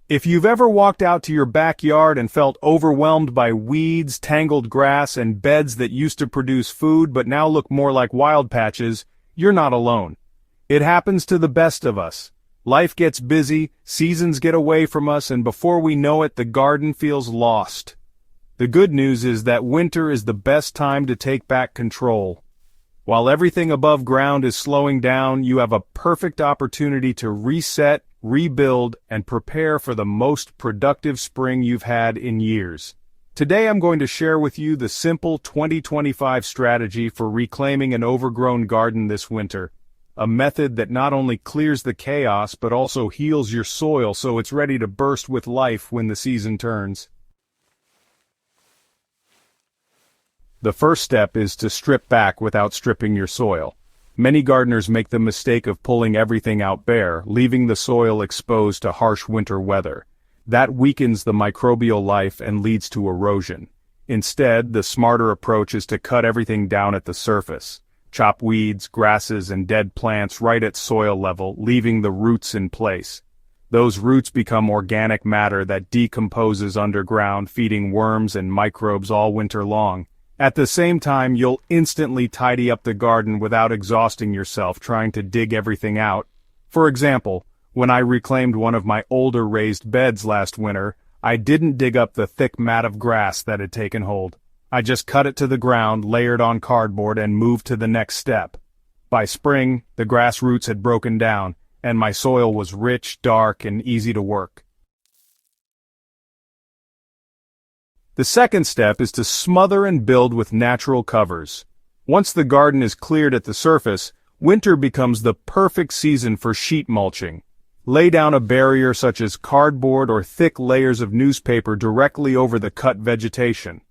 If you've ever walked out to your backyard and felt overwhelmed by weeds, tangled grass, and beds that used to produce food but now look more like wild patches, you're not alone. It happens to the best of us. Life gets busy, seasons get away from us, and before we know it, the garden feels lost. The good news is that winter is the best time to take back control. While everything above ground is slowing down, you have a perfect opportunity to reset, rebuild, and prepare for the most productive spring you've had in years. Today I'm going to share with you the simple 2025 strategy for reclaiming an overgrown garden this winter. A method that not only clears the chaos but also heals your soil so it's ready to burst with life when the season turns. The first step is to strip back without stripping your soil. Many gardeners make the mistake of pulling everything out bare, leaving the soil exposed to harsh winter weather. That weakens the microbial life and leads to erosion. Instead, the smarter approach is to cut everything down at the surface. Chop weeds, grasses, and dead plants right at soil level, leaving the roots in place. Those roots become organic matter that decomposes underground, feeding worms and microbes all winter long. At the same time, you'll instantly tidy up the garden without exhausting yourself trying to dig everything out. For example, when I reclaimed one of my older raised beds last winter, I didn't dig up the thick mat of grass that had taken hold. I just cut it to the ground, layered on cardboard, and moved to the next step. By spring, the grass roots had broken down, and my soil was rich, dark, and easy to work. The second step is to smother and build with natural covers. Once the garden is cleared at the surface, winter becomes the perfect season for sheet mulching. Lay down a barrier such as cardboard or thick layers of newspaper directly over the cut vegetation.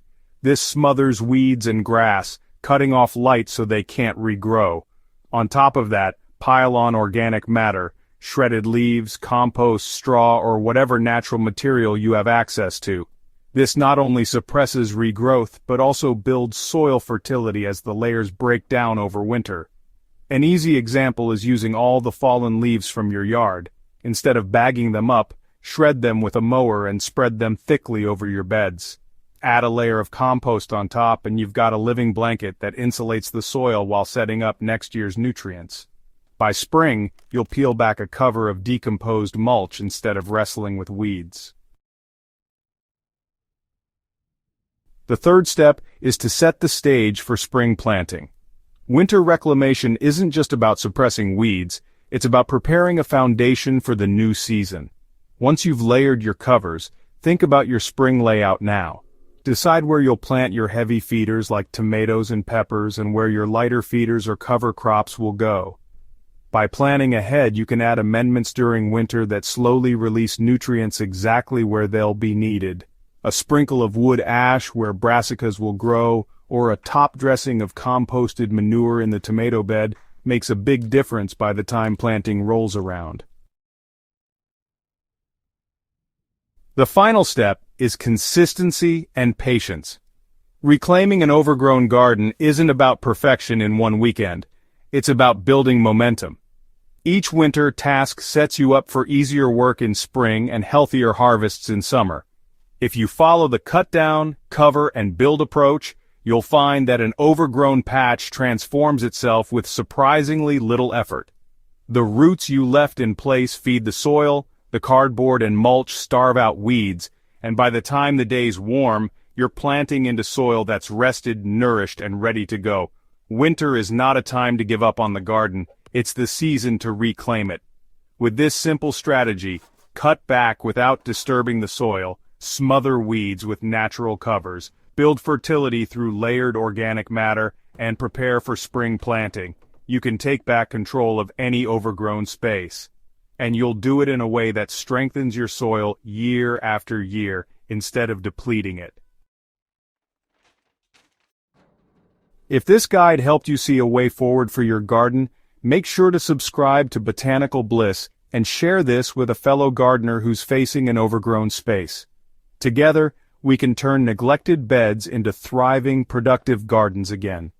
This smothers weeds and grass, cutting off light so they can't regrow. On top of that, pile on organic matter, shredded leaves, compost, straw, or whatever natural material you have access to. This not only suppresses regrowth, but also builds soil fertility as the layers break down over winter. An easy example is using all the fallen leaves from your yard. Instead of bagging them up, shred them with a mower and spread them thickly over your beds. Add a layer of compost on top and you've got a living blanket that insulates the soil while setting up next year's nutrients. By spring, you'll peel back a cover of decomposed mulch instead of wrestling with weeds. The third step is to set the stage for spring planting. Winter reclamation isn't just about suppressing weeds, it's about preparing a foundation for the new season. Once you've layered your covers, think about your spring layout now. Decide where you'll plant your heavy feeders like tomatoes and peppers and where your lighter feeders or cover crops will go. By planning ahead, you can add amendments during winter that slowly release nutrients exactly where they'll be needed. A sprinkle of wood ash where brassicas will grow, or a top dressing of composted manure in the tomato bed makes a big difference by the time planting rolls around. The final step is consistency and patience. Reclaiming an overgrown garden isn't about perfection in one weekend. It's about building momentum. Each winter task sets you up for easier work in spring and healthier harvests in summer. If you follow the cut down, cover, and build approach, you'll find that an overgrown patch transforms itself with surprisingly little effort. The roots you left in place feed the soil, the cardboard and mulch starve out weeds, and by the time the day's warm, you're planting into soil that's rested, nourished, and ready to go. Winter is not a time to give up on the garden, it's the season to reclaim it. With this simple strategy, cut back without disturbing the soil, smother weeds with natural covers, build fertility through layered organic matter, and prepare for spring planting, you can take back control of any overgrown space. And you'll do it in a way that strengthens your soil year after year instead of depleting it. If this guide helped you see a way forward for your garden, make sure to subscribe to Botanical Bliss and share this with a fellow gardener who's facing an overgrown space. Together, we can turn neglected beds into thriving, productive gardens again.